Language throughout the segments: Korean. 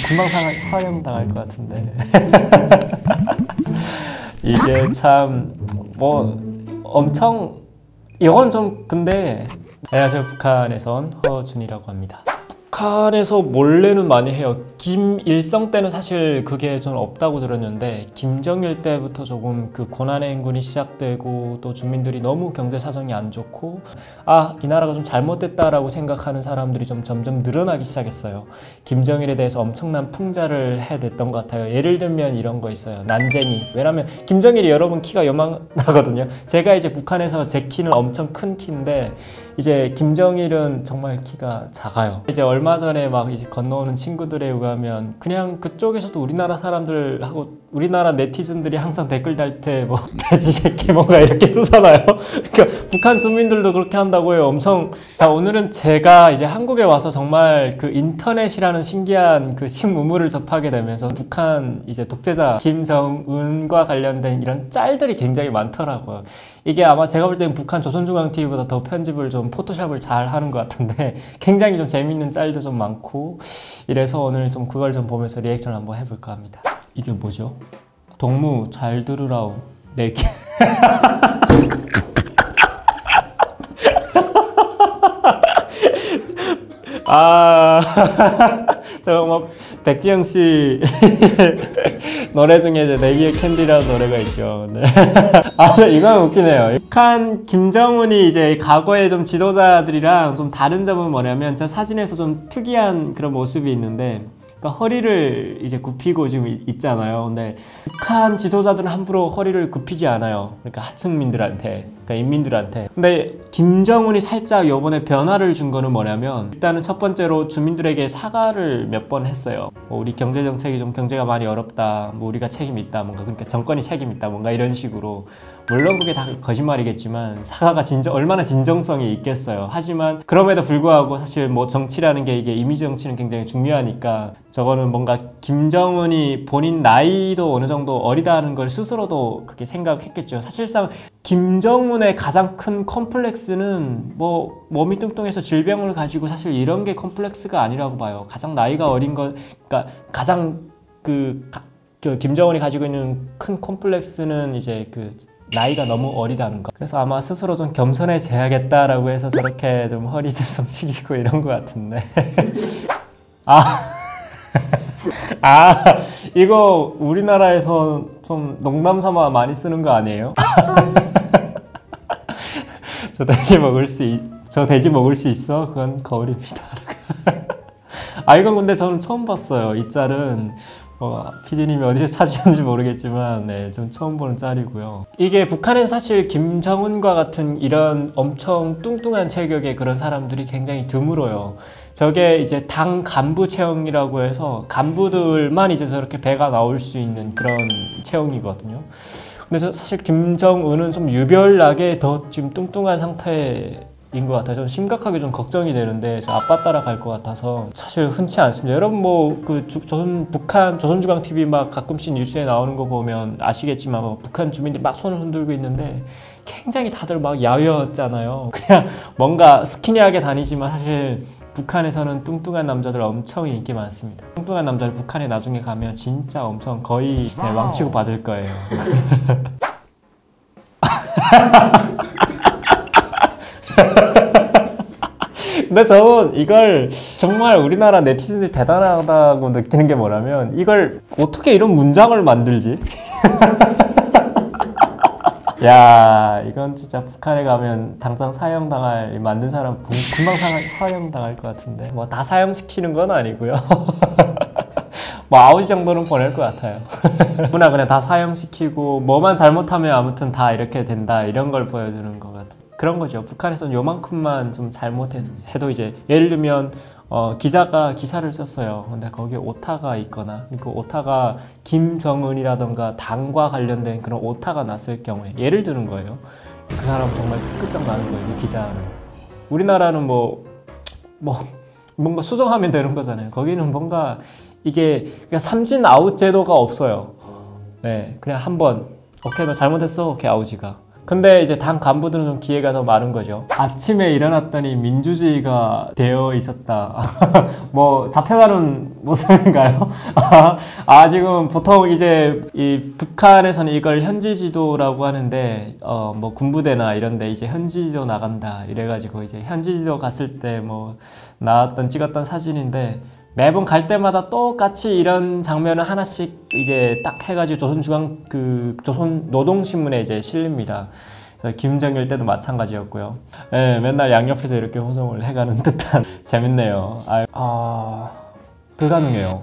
금방 사형 당할 것 같은데. 이게 참 뭐 엄청 이건 좀 근데 안녕하세요. 북한에서 온 허준이라고 합니다. 북한에서 몰래는 많이 해요. 김일성 때는 사실 그게 좀 없다고 들었는데 김정일 때부터 조금 그 고난의 행군이 시작되고 또 주민들이 너무 경제 사정이 안 좋고 이 나라가 좀 잘못됐다라고 생각하는 사람들이 좀 점점 늘어나기 시작했어요. 김정일에 대해서 엄청난 풍자를 해댔던 것 같아요. 예를 들면 이런 거 있어요. 난쟁이. 왜냐면 김정일이 여러분 키가 요만하거든요. 제가 이제 북한에서 제 키는 엄청 큰 키인데 이제 김정일은 정말 키가 작아요. 이제 얼마 전에 막 이제 건너오는 친구들에 의하면 그냥 그쪽에서도 우리나라 사람들하고 우리나라 네티즌들이 항상 댓글 달 때 뭐 돼지 새끼 뭔가 이렇게 쓰잖아요. 그러니까 북한 주민들도 그렇게 한다고 해요. 엄청. 자, 오늘은 제가 이제 한국에 와서 정말 그 인터넷이라는 신기한 그 신문물을 접하게 되면서 북한 이제 독재자 김정은과 관련된 이런 짤들이 굉장히 많더라고요. 이게 아마 제가 볼 때는 북한 조선중앙TV보다 더 편집을 좀 포토샵을 잘 하는 것 같은데 굉장히 좀 재밌는 짤도 좀 많고 이래서 오늘 좀 그걸 좀 보면서 리액션을 한번 해볼까 합니다. 이게 뭐죠? 동무 잘 들으라오 네 개. 저 뭐 백지영 씨 노래 중에 이제 내 귀에 캔디라는 노래가 있죠. 네. 이건 웃기네요. 북한 김정은이 이제 과거의 좀 지도자들이랑 좀 다른 점은 뭐냐면 저 사진에서 좀 특이한 그런 모습이 있는데 그러니까 허리를 이제 굽히고 지금 있잖아요. 근데 북한 지도자들은 함부로 허리를 굽히지 않아요. 그러니까 하층민들한테, 그러니까 인민들한테. 근데 김정은이 살짝 요번에 변화를 준 거는 뭐냐면 일단은 첫 번째로 주민들에게 사과를 몇 번 했어요. 뭐 우리 경제 정책이 좀 경제가 많이 어렵다. 뭐 우리가 책임 있다. 뭔가 그러니까 정권이 책임 있다. 뭔가 이런 식으로. 물론 그게 다 거짓말이겠지만 사과가 얼마나 진정성이 있겠어요. 하지만 그럼에도 불구하고 사실 뭐 정치라는 게 이게 이미지 정치는 굉장히 중요하니까 저거는 뭔가 김정은이 본인 나이도 어느 정도 어리다는 걸 스스로도 그렇게 생각했겠죠. 사실상 김정은의 가장 큰 컴플렉스는 뭐 몸이 뚱뚱해서 질병을 가지고 사실 이런 게 컴플렉스가 아니라고 봐요. 가장 나이가 어린 건 그러니까 가장 그 김정은이 가지고 있는 큰 컴플렉스는 이제 그 나이가 너무 어리다는 거. 그래서 아마 스스로 좀 겸손해져야겠다라고 해서 저렇게 좀 허리도 좀 숙이고 이런 것 같은데. 이거 우리나라에서 좀 농담 삼아 많이 쓰는 거 아니에요? 저 돼지 먹을 수 있어? 그건 거울입니다. 이건 근데 저는 처음 봤어요. 이 짤은 PD님이 어디서 찾으셨는지 모르겠지만 네, 좀 처음 보는 짤이고요. 이게 북한엔 사실 김정은과 같은 이런 엄청 뚱뚱한 체격의 그런 사람들이 굉장히 드물어요. 저게 이제 당 간부 체형이라고 해서 간부들만 이제 저렇게 배가 나올 수 있는 그런 체형이거든요. 근데 사실 김정은은 좀 유별나게 더 지금 뚱뚱한 상태인 것 같아요. 저는 심각하게 좀 걱정이 되는데 저 아빠 따라갈 것 같아서 사실 흔치 않습니다. 여러분 뭐 그 북한 조선중앙TV 막 가끔씩 뉴스에 나오는 거 보면 아시겠지만 뭐 북한 주민들이 막 손을 흔들고 있는데 굉장히 다들 막 야위었잖아요. 그냥 뭔가 스키니하게 다니지만 사실 북한에서는 뚱뚱한 남자들 엄청 인기 많습니다. 뚱뚱한 남자를 북한에 나중에 가면 진짜 엄청 거의 왕치고 받을 거예요. 근데 저는 이걸 정말 우리나라 네티즌들이 대단하다고 느끼는 게 뭐냐면 이걸 어떻게 이런 문장을 만들지? 야, 이건 진짜 북한에 가면 당장 사형당할 만든 사람 금방 사형당할 것 같은데 뭐 다 사형시키는 건 아니고요. 뭐 아우지 정도는 보낼 것 같아요. 누구나 그냥 다 사형시키고 뭐만 잘못하면 아무튼 다 이렇게 된다 이런 걸 보여주는 것 같아요. 그런 거죠. 북한에서는 요만큼만 좀 잘못해도 이제 예를 들면 기자가 기사를 썼어요. 근데 거기에 오타가 있거나 그 오타가 김정은이라던가 당과 관련된 그런 오타가 났을 경우에 예를 드는 거예요. 그 사람 정말 끝장나는 거예요. 이 기자는. 우리나라는 뭔가 수정하면 되는 거잖아요. 거기는 뭔가 이게 그냥 삼진 아웃 제도가 없어요. 네, 그냥 한 번 오케이 너 잘못했어 오케이 아웃이가. 근데 이제 당 간부들은 좀 기회가 더 많은 거죠. 아침에 일어났더니 민주주의가 되어 있었다. 뭐 잡혀가는 모습인가요? 지금 보통 이제 이 북한에서는 이걸 현지지도라고 하는데 뭐 군부대나 이런데 이제 현지지도 나간다 이래가지고 이제 현지지도 갔을 때 뭐 나왔던 찍었던 사진인데 매번 갈 때마다 똑같이 이런 장면을 하나씩 이제 딱 해가지고 조선노동신문에 이제 실립니다. 김정일 때도 마찬가지였고요. 네, 맨날 양옆에서 이렇게 호송을 해가는 듯한 재밌네요. 불가능해요.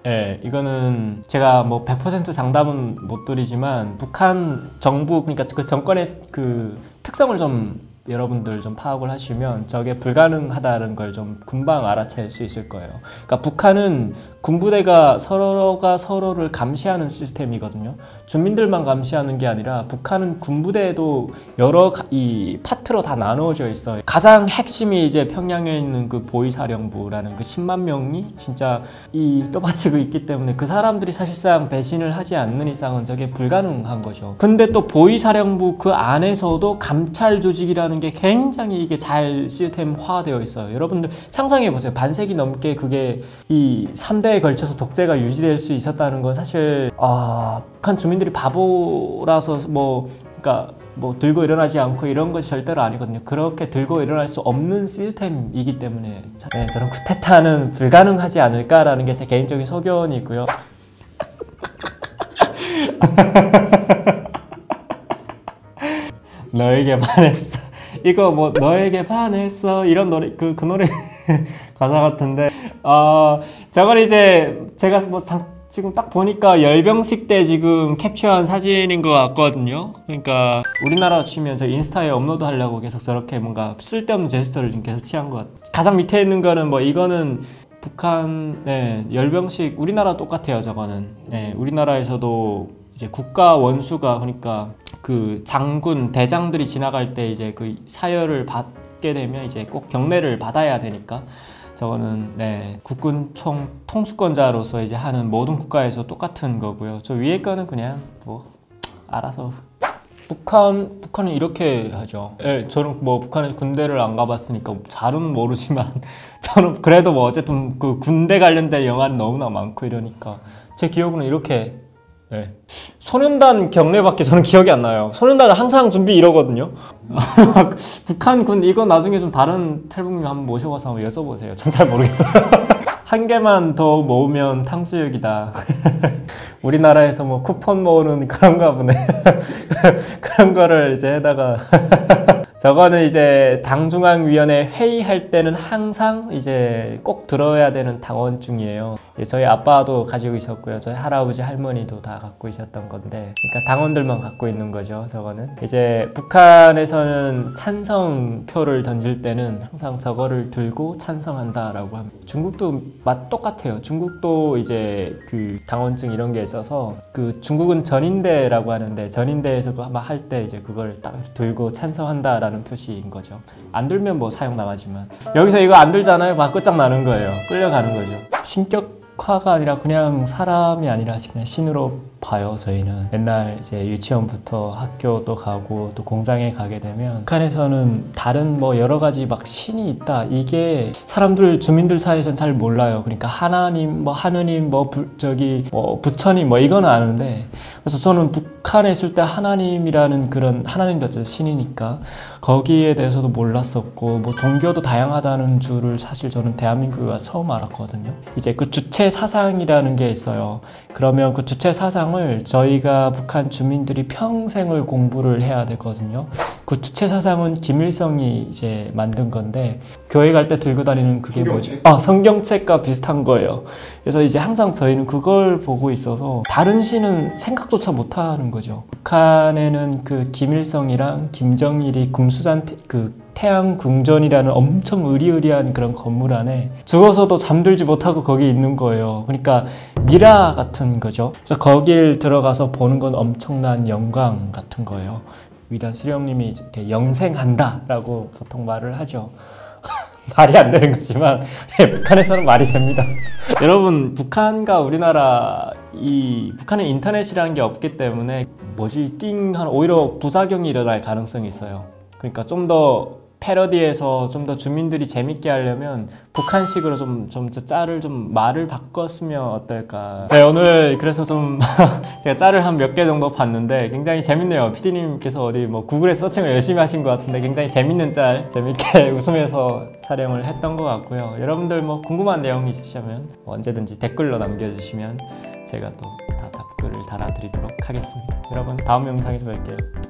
네, 이거는 제가 뭐 100% 장담은 못 드리지만 북한 정부 그러니까 그 정권의 그 특성을 좀 여러분들 좀 파악을 하시면 저게 불가능하다는 걸 좀 금방 알아챌 수 있을 거예요. 그러니까 북한은 군부대가 서로가 서로를 감시하는 시스템이거든요. 주민들만 감시하는 게 아니라 북한은 군부대도 여러 이 파트로 다 나누어져 있어요. 가장 핵심이 이제 평양에 있는 그 보위사령부라는 그 10만 명이 진짜 이 떠받치고 있기 때문에 그 사람들이 사실상 배신을 하지 않는 이상은 저게 불가능한 거죠. 근데 또 보위사령부 그 안에서도 감찰 조직이라는 게 굉장히 이게 잘 시스템화되어 있어요. 여러분들 상상해 보세요. 반세기 넘게 그게 이 3대에 걸쳐서 독재가 유지될 수 있었다는 건 사실 북한 주민들이 바보라서 그러니까 뭐 들고 일어나지 않고 이런 것이 절대로 아니거든요. 그렇게 들고 일어날 수 없는 시스템이기 때문에 저런 쿠데타는 불가능하지 않을까라는 게 제 개인적인 소견이고요. 너에게 반했어. 이거 뭐 너에게 반했어 이런 노래 그 노래 가사 같은데 저건 이제 제가 뭐 지금 딱 보니까 열병식 때 지금 캡처한 사진인 것 같거든요. 그러니까 우리나라로 치면 저 인스타에 업로드 하려고 계속 저렇게 뭔가 쓸데없는 제스처를 지금 계속 취한 것 같아요. 가장 밑에 있는 거는 뭐 이거는 북한 열병식 우리나라 똑같아요. 저거는 우리나라에서도 이제 국가 원수가 그러니까 그 장군 대장들이 지나갈 때 이제 그 사열을 받게 되면 이제 꼭 경례를 받아야 되니까 저거는 국군 통수권자로서 이제 하는 모든 국가에서 똑같은 거고요. 저 위에 거는 그냥 뭐 알아서 북한은 이렇게 하죠. 저는 뭐 북한에 군대를 안 가봤으니까 잘은 모르지만 저는 그래도 뭐 어쨌든 그 군대 관련된 영화는 너무나 많고 이러니까 제 기억으로는 이렇게 소년단 경례밖에 저는 기억이 안 나요. 소년단은 항상 준비 이러거든요. 북한 군 이거 나중에 좀 다른 탈북민 한번 모셔봐서 한번 여쭤보세요. 전 잘 모르겠어요. 한 개만 더 모으면 탕수육이다. 우리나라에서 뭐 쿠폰 모으는 그런가 보네. 그런 거를 이제 해다가 저거는 이제 당중앙위원회 회의할 때는 항상 이제 꼭 들어야 되는 당원증이에요. 저희 아빠도 가지고 있었고요. 저희 할아버지 할머니도 다 갖고 있었던 건데 그러니까 당원들만 갖고 있는 거죠. 저거는 이제 북한에서는 찬성표를 던질 때는 항상 저거를 들고 찬성한다라고 합니다. 중국도 맛 똑같아요. 중국도 이제 그 당원증 이런 게 있어서 그 중국은 전인대라고 하는데 전인대에서 아마 할 때 이제 그걸 딱 들고 찬성한다라는 표시인 거죠. 안 들면 뭐 사용 나가지만 여기서 이거 안 들잖아요. 막 끝장나는 거예요. 끌려가는 거죠. 신격화가 아니라 그냥 사람이 아니라 그냥 신으로 봐요. 저희는 옛날 이제 유치원부터 학교도 가고 또 공장에 가게 되면 북한에서는 다른 뭐 여러 가지 막 신이 있다 이게 사람들 주민들 사이에서는 잘 몰라요. 그러니까 하나님 뭐 하느님 뭐 부처님 뭐 이건 아는데 그래서 저는 북한에 있을 때 하나님이라는 그런 하나님도 어쨌든 신이니까 거기에 대해서도 몰랐었고 뭐 종교도 다양하다는 줄을 사실 저는 대한민국에 처음 알았거든요. 이제 그 주체 사상이라는 게 있어요. 그러면 그 주체 사상을 저희가 북한 주민들이 평생을 공부를 해야 되거든요. 그 주체 사상은 김일성이 이제 만든 건데 교회 갈 때 들고 다니는 그게 성경책? 뭐죠? 성경책과 비슷한 거예요. 그래서 이제 항상 저희는 그걸 보고 있어서 다른 신은 생각조차 못 하는 거죠. 북한에는 그 김일성이랑 김정일이 금수산 태양궁전이라는 엄청 으리으리한 그런 건물 안에 죽어서도 잠들지 못하고 거기 있는 거예요. 그러니까 미라 같은 거죠. 그래서 거길 들어가서 보는 건 엄청난 영광 같은 거예요. 위대한 수령님이 이렇게 영생한다 라고 보통 말을 하죠. 말이 안 되는 거지만 북한에서는 말이 됩니다. 여러분, 북한과 우리나라 북한은 인터넷이라는 게 없기 때문에 띵한 오히려 부작용이 일어날 가능성이 있어요. 그러니까 좀 더 패러디해서 좀 더 주민들이 재밌게 하려면 북한식으로 좀 짤을 말을 바꿨으면 어떨까. 네, 오늘 그래서 좀 제가 짤을 한 몇 개 정도 봤는데 굉장히 재밌네요. PD님께서 어디 뭐 구글에 서칭을 열심히 하신 것 같은데 굉장히 재밌는 짤, 재밌게 웃으면서 촬영을 했던 것 같고요. 여러분들 뭐 궁금한 내용 있으시면 언제든지 댓글로 남겨주시면 제가 또 다 답글을 달아드리도록 하겠습니다. 여러분, 다음 영상에서 뵐게요.